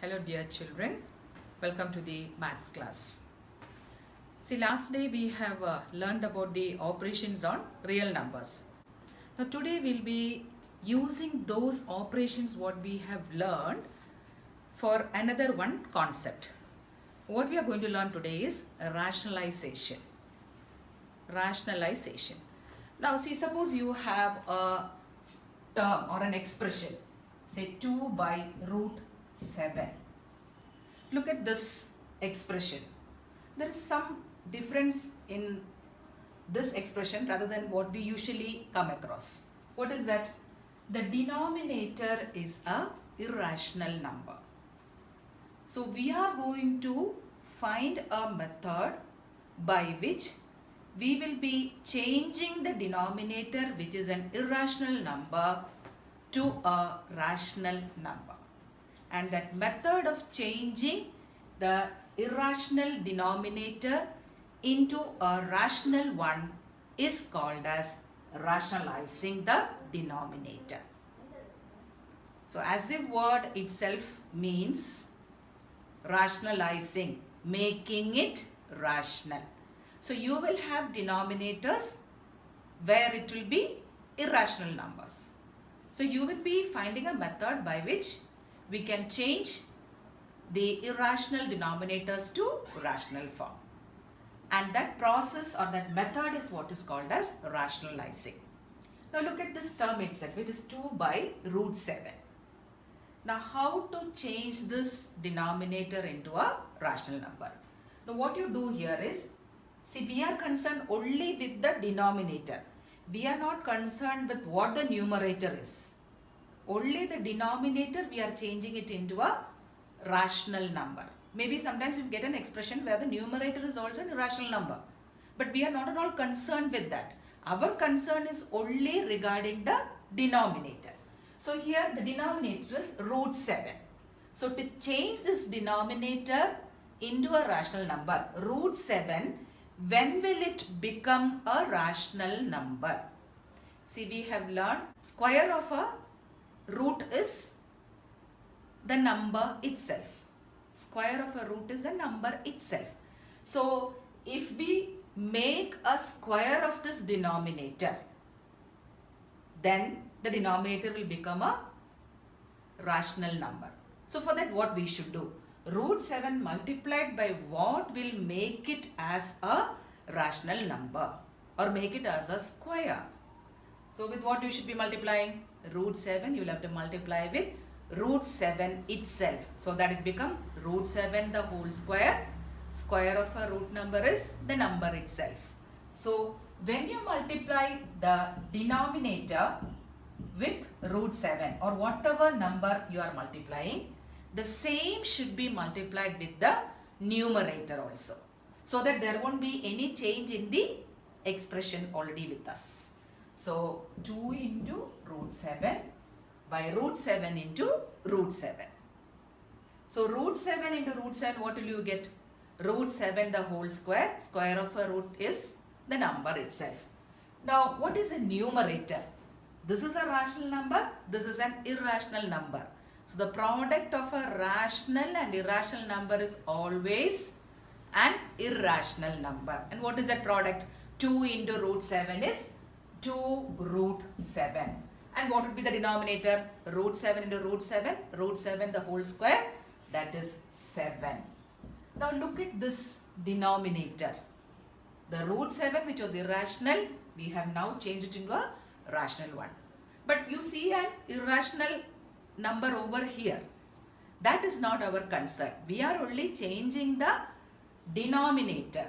Hello dear children, welcome to the maths class. See, last day we have learned about the operations on real numbers. Now today we'll be using those operations what we have learned for another one concept. What we are going to learn today is rationalization. Rationalization. Now see, suppose you have a term or an expression, say 2 by root 7. Look at this expression. There is some difference in this expression rather than what we usually come across. What is that? The denominator is a irrational number. So we are going to find a method by which we will be changing the denominator, which is an irrational number, to a rational number. And that method of changing the irrational denominator into a rational one is called as rationalizing the denominator. So as the word itself means, rationalizing, making it rational. So you will have denominators where it will be irrational numbers. So you will be finding a method by which we can change the irrational denominators to rational form. And that process or that method is what is called as rationalizing. Now look at this term itself. It is 2 by root 7. Now how to change this denominator into a rational number? Now what you do here is, see, we are concerned only with the denominator. We are not concerned with what the numerator is. Only the denominator we are changing it into a rational number. Maybe sometimes you get an expression where the numerator is also an irrational number. But we are not at all concerned with that. Our concern is only regarding the denominator. So here the denominator is root 7. So to change this denominator into a rational number, root 7, when will it become a rational number? See, we have learned square of a root is the number itself. Square of a root is the number itself. So if we make a square of this denominator, then the denominator will become a rational number. So for that, what we should do? Root 7 multiplied by what will make it as a rational number or make it as a square. So with what you should be multiplying? Root 7, you will have to multiply with root 7 itself. So that it become root 7 the whole square. Square of a root number is the number itself. So when you multiply the denominator with root 7 or whatever number you are multiplying, the same should be multiplied with the numerator also, so that there won't be any change in the expression already with us. So 2 into root 7 by root 7 into root 7. So root 7 into root 7, what will you get? Root 7 the whole square. Square of a root is the number itself. Now what is a numerator? This is a rational number. This is an irrational number. So the product of a rational and irrational number is always an irrational number. And what is that product? 2 into root 7 is 2 root 7. And what would be the denominator? Root 7 into root 7. Root 7 the whole square. That is 7. Now look at this denominator. The root 7 which was irrational, we have now changed it into a rational one. But you see an irrational number over here. That is not our concern. We are only changing the denominator.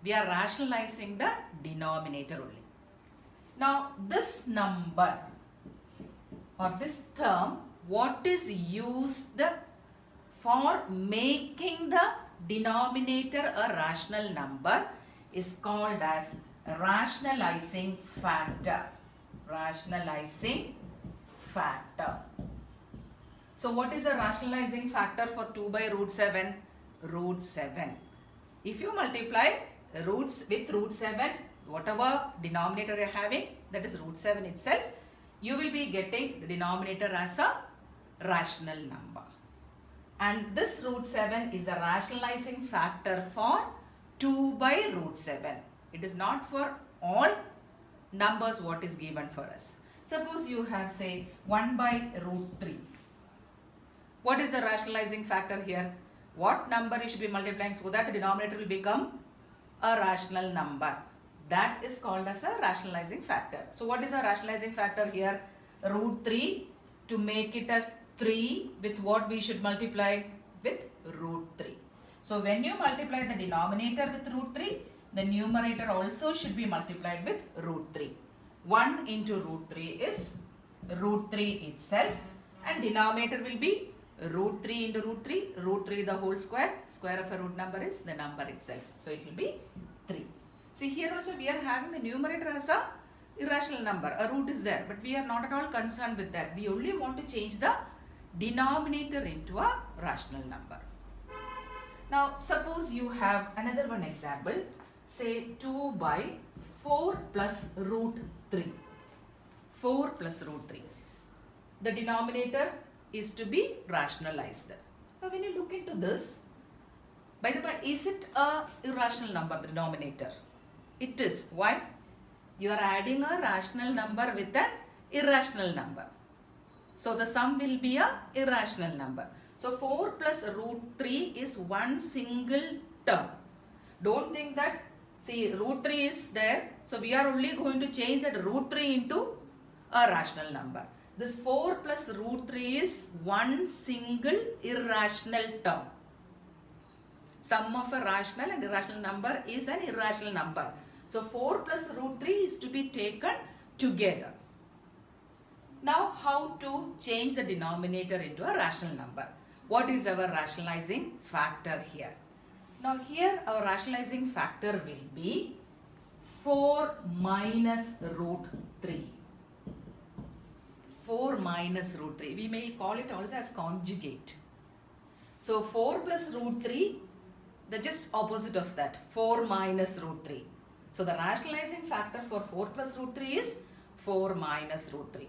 We are rationalizing the denominator only. Now this number or this term, what is used for making the denominator a rational number is called as rationalizing factor. Rationalizing factor. So what is a rationalizing factor for 2 by root 7? Root 7. If you multiply roots with root 7, whatever denominator you are having, that is root 7 itself, you will be getting the denominator as a rational number. And this root 7 is a rationalizing factor for 2 by root 7. It is not for all numbers what is given for us. Suppose you have say 1 by root 3. What is the rationalizing factor here? What number you should be multiplying so that the denominator will become a rational number? That is called as a rationalizing factor. So what is a rationalizing factor here? Root 3, to make it as 3 with what we should multiply? With root 3. So when you multiply the denominator with root 3, the numerator also should be multiplied with root 3. 1 into root 3 is root 3 itself, and denominator will be root 3 into root 3 the whole square. Square of a root number is the number itself. So it will be 3. See, here also we are having the numerator as a irrational number. A root is there, but we are not at all concerned with that. We only want to change the denominator into a rational number. Now suppose you have another one example. Say 2 by 4 plus root 3. 4 plus root 3. The denominator is to be rationalized. Now when you look into this, by the way, is it a irrational number, the denominator? It is. Why? You are adding a rational number with an irrational number. So the sum will be a irrational number. So 4 plus root 3 is one single term. Don't think that, see, root 3 is there. So we are only going to change that root 3 into a rational number. This 4 plus root 3 is one single irrational term. Sum of a rational and irrational number is an irrational number. So 4 plus root 3 is to be taken together. Now how to change the denominator into a rational number? What is our rationalizing factor here? Now here our rationalizing factor will be 4 minus root 3. 4 minus root 3. We may call it also as conjugate. So 4 plus root 3, the just opposite of that, 4 minus root 3. So the rationalizing factor for 4 plus root 3 is 4 minus root 3.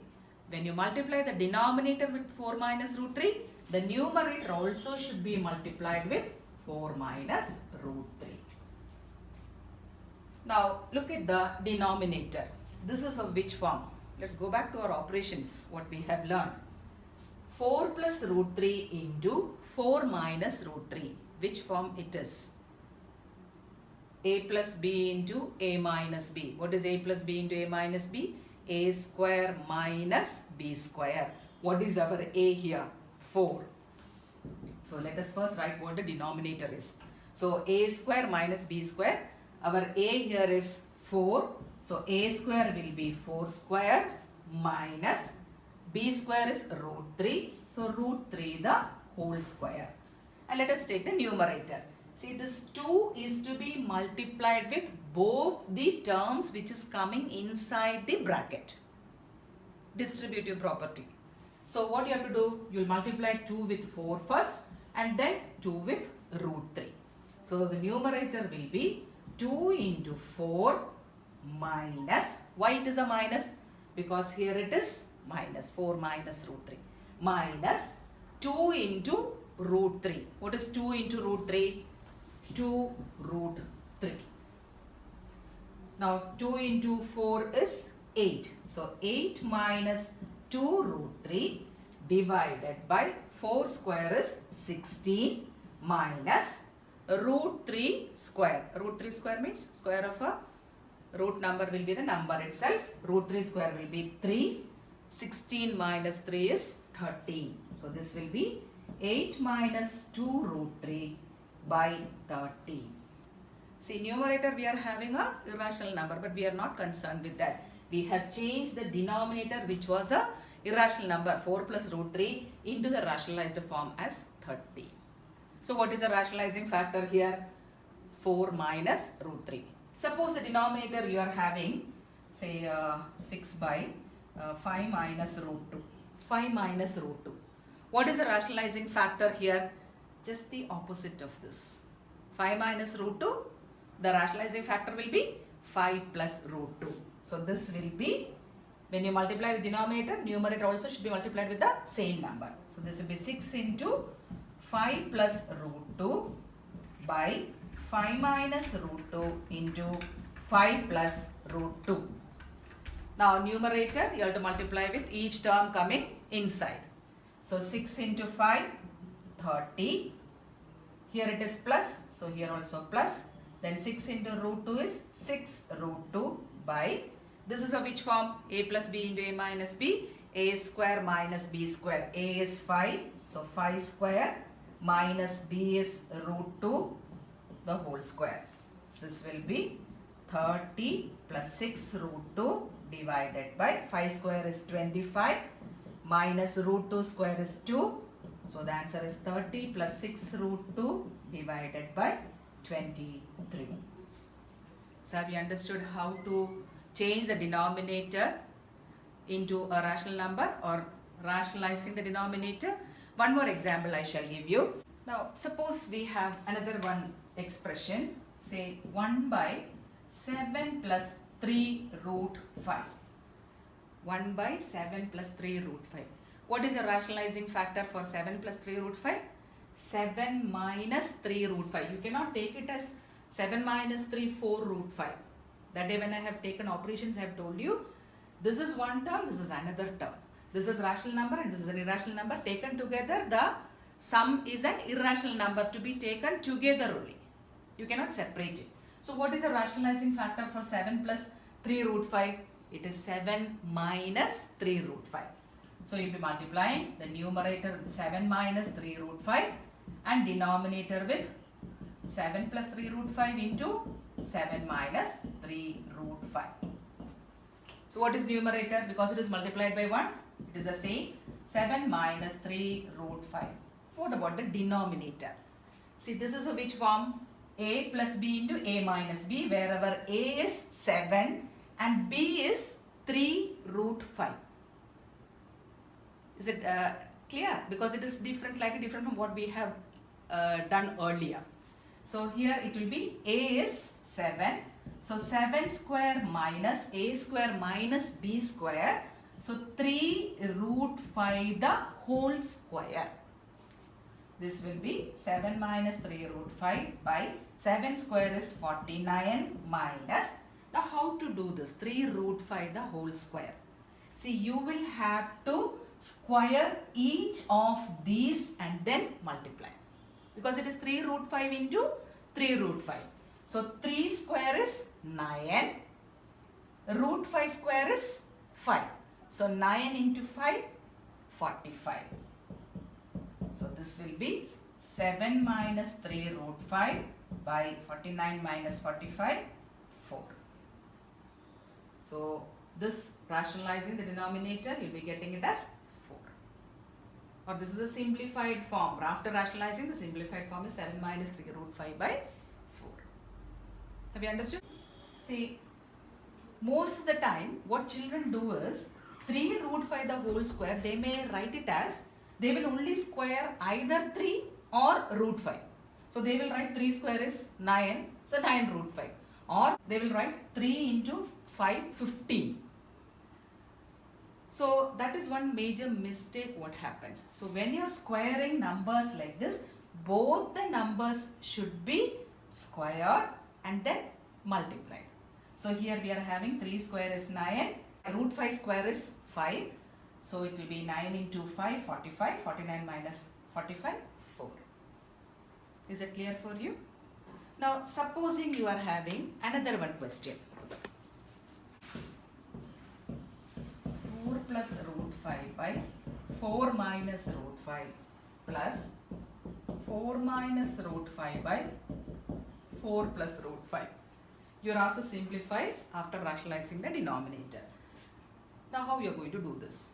When you multiply the denominator with 4 minus root 3, the numerator also should be multiplied with 4 minus root 3. Now look at the denominator. This is of which form? Let's go back to our operations, what we have learned. 4 plus root 3 into 4 minus root 3. Which form it is? A plus b into a minus b. What is a plus b into a minus b? A square minus b square. What is our a here? 4. So let us first write what the denominator is. So a square minus b square. Our a here is 4. So a square will be 4 square minus b square is root 3. So root 3 the whole square. And let us take the numerator. See, this 2 is to be multiplied with both the terms which is coming inside the bracket. Distributive property. So what you have to do? You will multiply 2 with 4 first and then 2 with root 3. So the numerator will be 2 into 4 minus, why it is a minus? Because here it is minus, 4 minus root 3, minus 2 into root 3. What is 2 into root 3? 2 root 3. Now 2 into 4 is 8. So 8 minus 2 root 3 divided by 4 square is 16 minus root 3 square. Root 3 square means square of a root number will be the number itself. Root 3 square will be 3. 16 minus 3 is 13. So this will be 8 minus 2 root 3 by 13. See, numerator we are having a irrational number, but we are not concerned with that. We have changed the denominator which was a irrational number 4 plus root 3 into the rationalized form as 30. So what is the rationalizing factor here? 4 minus root 3. Suppose the denominator you are having say 6 by 5 minus root 2. 5 minus root 2. What is the rationalizing factor here? Just the opposite of this. 5 minus root 2, the rationalizing factor will be 5 plus root 2. So this will be, when you multiply with denominator, numerator also should be multiplied with the same number. So this will be 6 into 5 plus root 2 by 5 minus root 2 into 5 plus root 2. Now numerator you have to multiply with each term coming inside. So 6 into 5, 30. Here it is plus, so here also plus. Then 6 into root 2 is 6 root 2 by, this is of which form? A plus b into a minus b. A square minus b square. A is 5, so 5 square minus b is root 2 the whole square. This will be 30 plus 6 root 2 divided by 5 square is 25 minus root 2 square is 2. So the answer is 30 plus 6 root 2 divided by 23. So have you understood how to change the denominator into a rational number or rationalizing the denominator? One more example I shall give you. Now suppose we have another one expression, say 1 by 7 plus 3 root 5. 1 by 7 plus 3 root 5. What is the rationalizing factor for 7 plus 3 root 5? 7 minus 3 root 5. You cannot take it as 7 minus 3, 4 root 5. That day when I have taken operations, I have told you, this is one term, this is another term. This is rational number and this is an irrational number. Taken together, the sum is an irrational number to be taken together only. You cannot separate it. So what is the rationalizing factor for 7 plus 3 root 5? It is 7 minus 3 root 5. So you will be multiplying the numerator with 7 minus 3 root 5 and denominator with 7 plus 3 root 5 into 7 minus 3 root 5. So what is numerator? Because it is multiplied by 1, it is the same, 7 minus 3 root 5. What about the denominator? See, this is of which form? A plus b into a minus b, wherever a is 7 and b is 3 root 5. Is it clear? Because it is different, slightly different from what we have done earlier. So here it will be a is 7. So 7 square minus a square minus b square. So 3 root 5 the whole square. This will be 7 minus 3 root 5 by 7 square is 49 minus. Now how to do this? 3 root 5 the whole square. See, you will have to square each of these and then multiply. Because it is 3 root 5 into 3 root 5. So 3 square is 9. Root 5 square is 5. So 9 into 5, 45. So this will be 7 minus 3 root 5 by 49 minus 45, 4. So this rationalizing the denominator, you will be getting it as 4. Or this is a simplified form. After rationalizing, the simplified form is 7 minus 3 root 5 by 4. Have you understood? See, most of the time what children do is 3 root 5 the whole square, they may write it as, they will only square either 3 or root 5. So they will write 3 square is 9, so 9 root 5. Or they will write 3 into 5, 15. So that is one major mistake what happens. So when you are squaring numbers like this, both the numbers should be squared and then multiplied. So here we are having 3 square is 9, root 5 square is 5. So it will be 9 into 5, 45, 49 minus 45, 4. Is it clear for you? Now supposing you are having another one question. 4 plus root 5 by 4 minus root 5 plus 4 minus root 5 by 4 plus root 5. You are also simplified after rationalizing the denominator. Now how you are going to do this?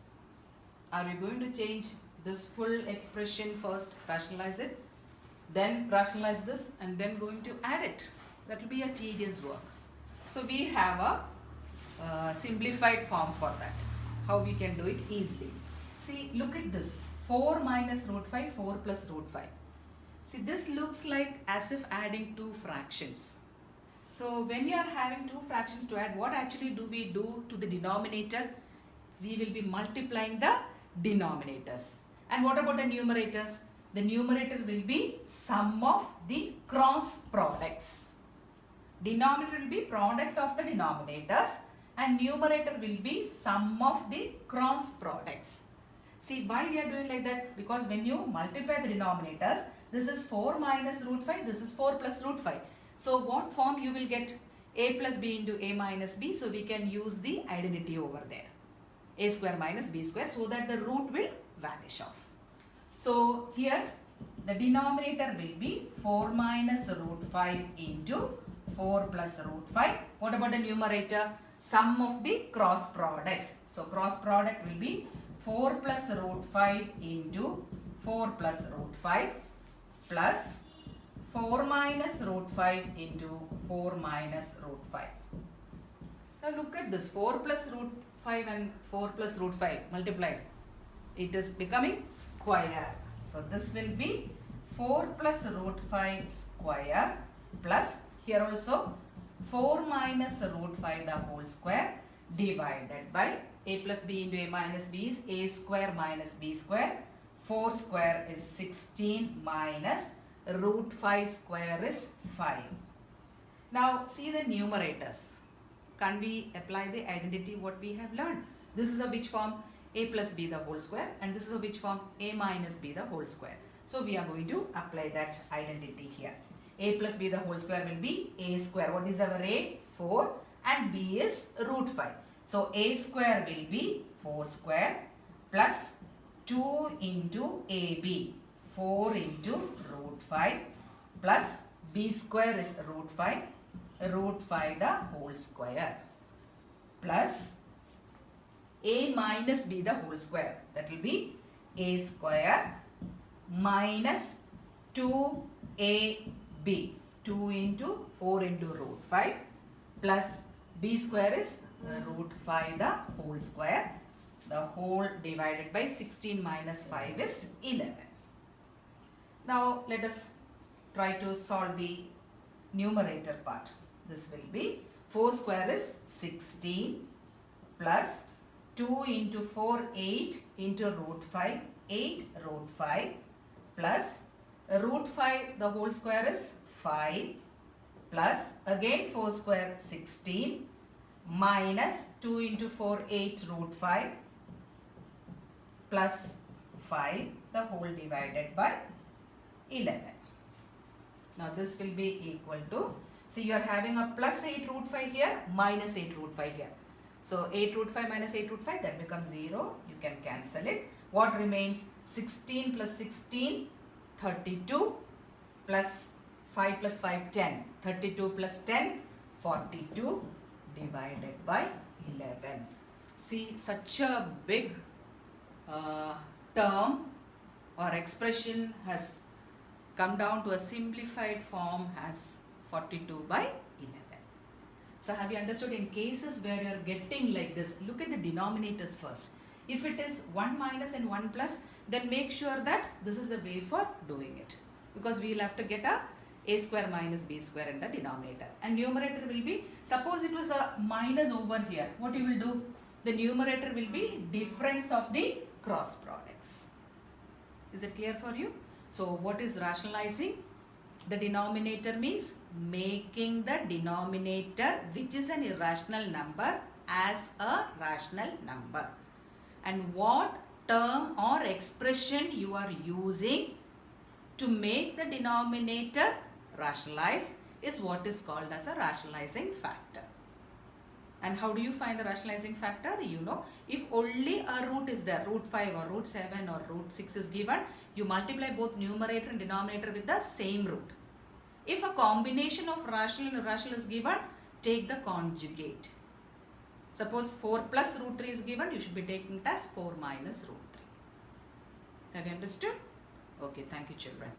Are we going to change this full expression first, rationalize it, then rationalize this and then going to add it? That will be a tedious work. So we have a simplified form for that. How we can do it easily. See, look at this. 4 minus root 5, 4 plus root 5. See, this looks like as if adding two fractions. So when you are having two fractions to add, what actually do we do to the denominator? We will be multiplying the denominators. And what about the numerators? the numerator will be sum of the cross products. Denominator will be product of the denominators and numerator will be sum of the cross products. See why we are doing like that? Because when you multiply the denominators, this is 4 minus root 5, this is 4 plus root 5. So what form you will get? A plus b into a minus b. So we can use the identity over there. A square minus b square, so that the root will vanish off. So here the denominator will be 4 minus root 5 into 4 plus root 5. What about the numerator? Sum of the cross products. So cross product will be 4 plus root 5 into 4 plus root 5 plus 4 minus root 5 into 4 minus root 5. Now look at this, 4 plus root 5 and 4 plus root 5 multiplied. It is becoming square. So this will be 4 plus root 5 square plus here also 4 minus root 5 the whole square divided by a plus b into a minus b is a square minus b square. 4 square is 16 minus root 5 square is 5. Now see the numerators. Can we apply the identity what we have learned? This is a which form? A plus b the whole square, and this is a which form? A minus b the whole square. So we are going to apply that identity here. A plus b the whole square will be a square. What is our a? 4, and b is root 5. So a square will be 4 square plus 2 into ab, 4 into root 5 plus b square is root 5 the whole square plus a minus b the whole square, that will be a square minus 2ab, 2 into 4 into root 5 plus b square is root 5 the whole square. The whole divided by 16 minus 5 is 11. Now let us try to solve the numerator part. This will be 4 square is 16 plus 2 into 4 8 into root 5, 8 root 5 plus root 5 the whole square is 5 plus again 4 square 16 minus 2 into 4 8 root 5 plus 5 the whole divided by 11. Now this will be equal to, see you are having a plus 8 root 5 here, minus 8 root 5 here. So 8 root 5 minus 8 root 5, that becomes 0. You can cancel it. What remains? 16 plus 16, 32 plus 5 plus 5, 10. 32 plus 10, 42 divided by 11. See, such a big term or expression has come down to a simplified form as 42 by 11. So have you understood? In cases where you are getting like this, look at the denominators first. If it is 1 minus and 1 plus, then make sure that this is the way for doing it. Because we will have to get a square minus b square in the denominator. And numerator will be, suppose it was a minus over here. What you will do? The numerator will be difference of the cross products. Is it clear for you? So what is rationalizing? The denominator means making the denominator, which is an irrational number, as a rational number. And what term or expression you are using to make the denominator rationalize is what is called as a rationalizing factor. And how do you find the rationalizing factor? You know, if only a root is there, root 5 or root 7 or root 6 is given, you multiply both numerator and denominator with the same root. If a combination of rational and irrational is given, take the conjugate. Suppose 4 plus root 3 is given, you should be taking it as 4 minus root 3. Have you understood? Okay, thank you children.